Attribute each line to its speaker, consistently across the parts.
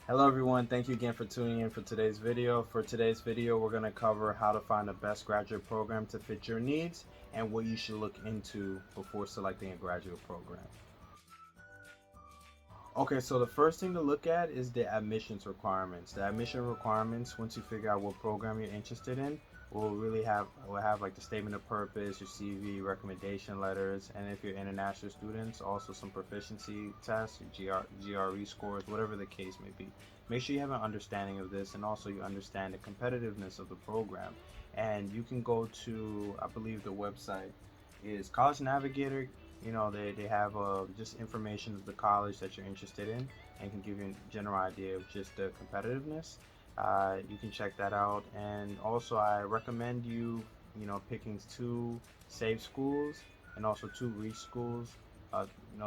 Speaker 1: Hello everyone, thank you again for tuning in for today's video. For today's video, we're going to cover how to find the best graduate program to fit your needs and what you should look into before selecting a graduate program. Okay, so the first thing to look at is the admissions requirements. The admission requirements, once you figure out what program you're interested in, will have like the statement of purpose, your CV, recommendation letters, and if you're international students, also some proficiency tests, your GRE scores, whatever the case may be. Make sure you have an understanding of this, and also you understand the competitiveness of the program. And you can go to, I believe the website is College Navigator. They have just information of the college that you're interested in and can give you a general idea of just the competitiveness. You can check that out. And also, I recommend picking two safe schools and also two reach schools.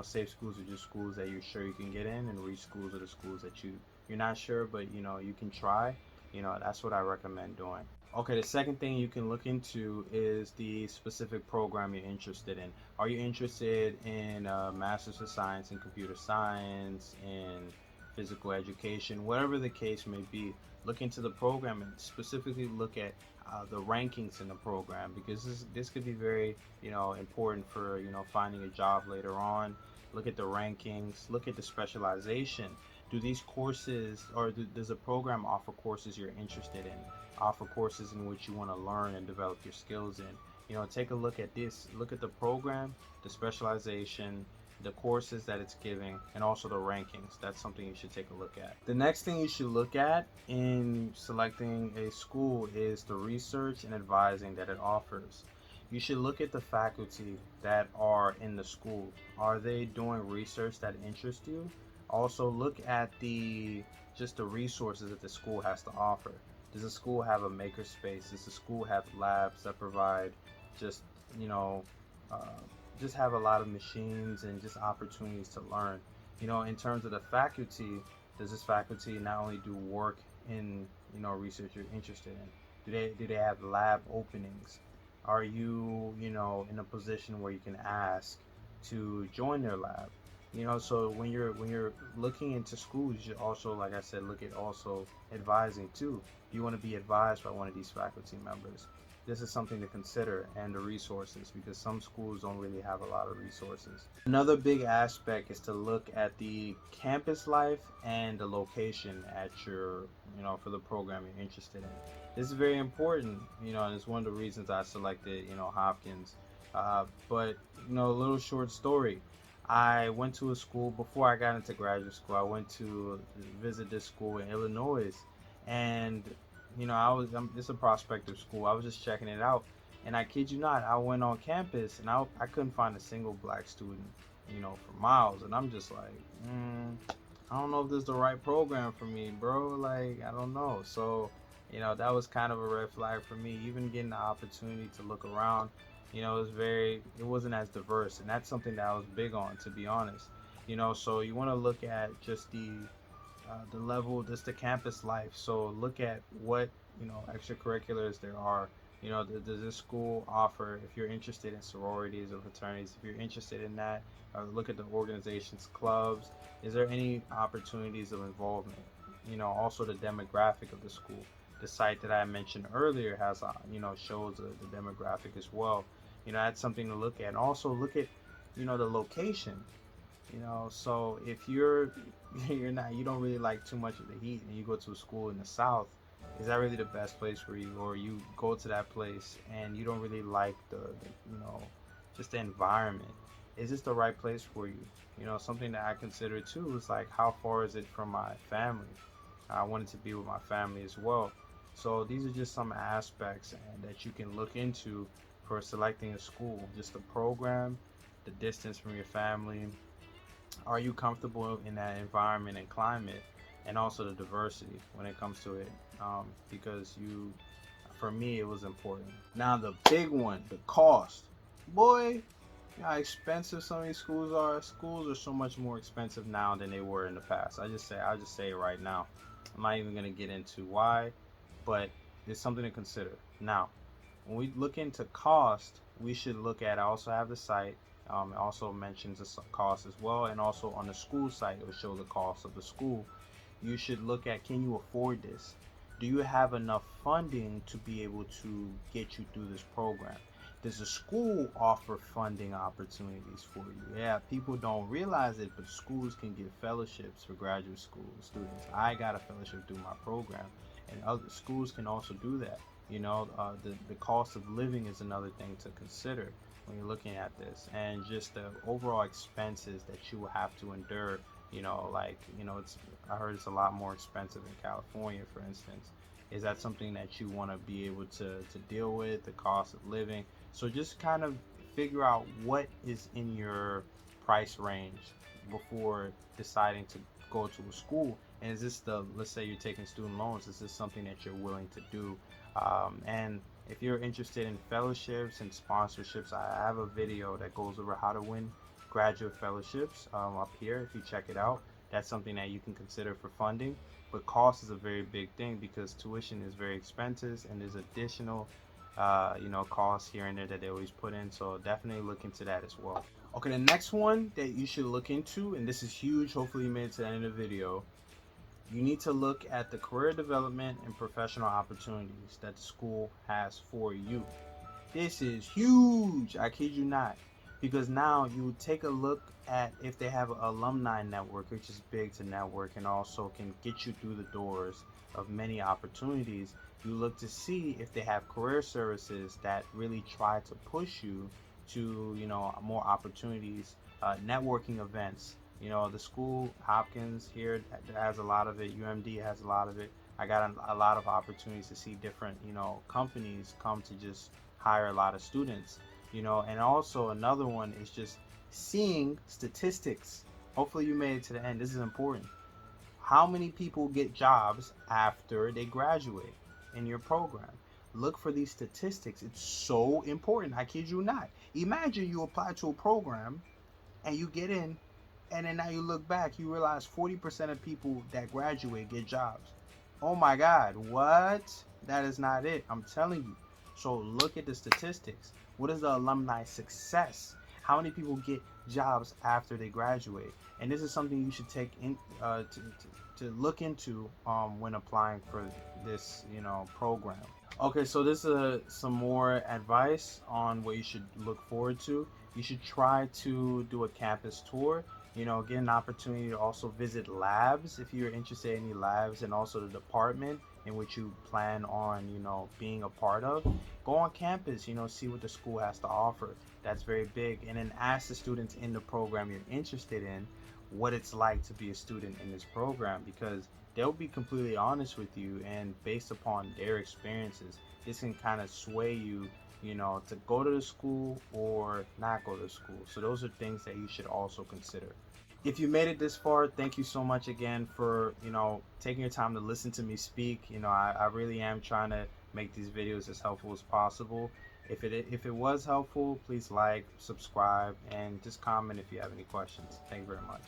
Speaker 1: Safe schools are just schools that you're sure you can get in, and reach schools are the schools that you're not sure, but you can try. That's what I recommend doing. Okay, the second thing you can look into is the specific program you're interested in. Are you interested in Master's of Science in Computer Science, in physical education, whatever the case may be? Look into the program and specifically look at the rankings in the program, because this could be very important for finding a job later on. Look at the rankings. Look at the specialization. Do these courses, or does the program offer courses you're interested in? Offer courses in which you want to learn and develop your skills in. Take a look at this. Look at the program, the specialization, the courses that it's giving, and also the rankings. That's something you should take a look at. The next thing you should look at in selecting a school is the research and advising that it offers. You should look at the faculty that are in the school. Are they doing research that interests you? Also look at the resources that the school has to offer. Does the school have a makerspace? Does the school have labs that provide just you know uh, just have a lot of machines and just opportunities to learn? In terms of the faculty, does this faculty not only do work in research you're interested in? Do they have lab openings? Are you in a position where you can ask to join their lab? So when you're looking into schools, you should also, like I said, look at also advising too. Do you want to be advised by one of these faculty members? This is something to consider, and the resources, because some schools don't really have a lot of resources. Another big aspect is to look at the campus life and the location at for the program you're interested in. This is very important, and it's one of the reasons I selected, Hopkins. But, a little short story. I went to a school before I got into graduate school. I went to visit this school in Illinois, and it's a prospective school. I was just checking it out, and I kid you not, I went on campus and I couldn't find a single black student, for miles, and I'm just like, I don't know if this is the right program for me, bro. Like, I don't know. So, that was kind of a red flag for me. Even getting the opportunity to look around, it wasn't as diverse, and that's something that I was big on, to be honest. So you want to look at just the level, just the campus life. So look at what extracurriculars there are. Does this school offer? If you're interested in sororities or fraternities, if you're interested in that, look at the organizations, clubs. Is there any opportunities of involvement? Also the demographic of the school. The site that I mentioned earlier has, shows the demographic as well. That's something to look at. And also look at, the location. So if you don't really like too much of the heat, and you go to a school in the south, is that really the best place for you? Or you go to that place and you don't really like just the environment? Is this the right place for you? Something that I consider too is like, how far is it from my family? I wanted to be with my family as well. So these are just some aspects that you can look into for selecting a school. Just the program, the distance from your family, are you comfortable in that environment and climate, and also the diversity when it comes to it? Because for me, it was important. Now the big one, the cost. Boy, you know how expensive some of these schools are. Schools are so much more expensive now than they were in the past. I'll just say it right now. I'm not even gonna get into why, but it's something to consider. Now, when we look into cost, we should look at, I also have the site. It also mentions the cost as well, and also on the school site, it will show the cost of the school. you should look at, can you afford this? Do you have enough funding to be able to get you through this program? Does the school offer funding opportunities for you? Yeah, people don't realize it, but schools can give fellowships for graduate school students. I got a fellowship through my program, and other schools can also do that. The cost of living is another thing to consider when you're looking at this, and just the overall expenses that you will have to endure. It's, I heard it's a lot more expensive in California, for instance. Is that something that you want to be able to deal with, the cost of living? So just kind of figure out what is in your price range before deciding to go to a school. And is this let's say you're taking student loans, is this something that you're willing to do? And if you're interested in fellowships and sponsorships, I have a video that goes over how to win graduate fellowships up here. If you check it out, that's something that you can consider for funding. But cost is a very big thing because tuition is very expensive, and there's additional costs here and there that they always put in. So definitely look into that as well. Okay, the next one that you should look into, and this is huge, hopefully you made it to the end of the video, you need to look at the career development and professional opportunities that the school has for you. This is huge, I kid you not, because now you take a look at if they have an alumni network, which is big to network and also can get you through the doors of many opportunities. You look to see if they have career services that really try to push you to, more opportunities, networking events. The school, Hopkins here has a lot of it. UMD has a lot of it. I got a lot of opportunities to see different, companies come to just hire a lot of students. And also another one is just seeing statistics. Hopefully you made it to the end. This is important. How many people get jobs after they graduate in your program? Look for these statistics. It's so important. I kid you not. Imagine you apply to a program and you get in, and then now you look back, you realize 40% of people that graduate get jobs. Oh my God, what? That is not it. I'm telling you. So look at the statistics. What is the alumni success? How many people get jobs after they graduate? And this is something you should take in to look into when applying for this program. Okay, so this is some more advice on what you should look forward to. You should try to do a campus tour. Get an opportunity to also visit labs if you're interested in any labs, and also the department in which you plan on, being a part of. Go on campus, see what the school has to offer. That's very big. And then ask the students in the program you're interested in what it's like to be a student in this program, because they'll be completely honest with you, and based upon their experiences, this can kind of sway you, to go to the school or not go to school. So those are things that you should also consider. If you made it this far, thank you so much again for, taking your time to listen to me speak. I really am trying to make these videos as helpful as possible. If it was helpful, please like, subscribe, and just comment if you have any questions. Thank you very much.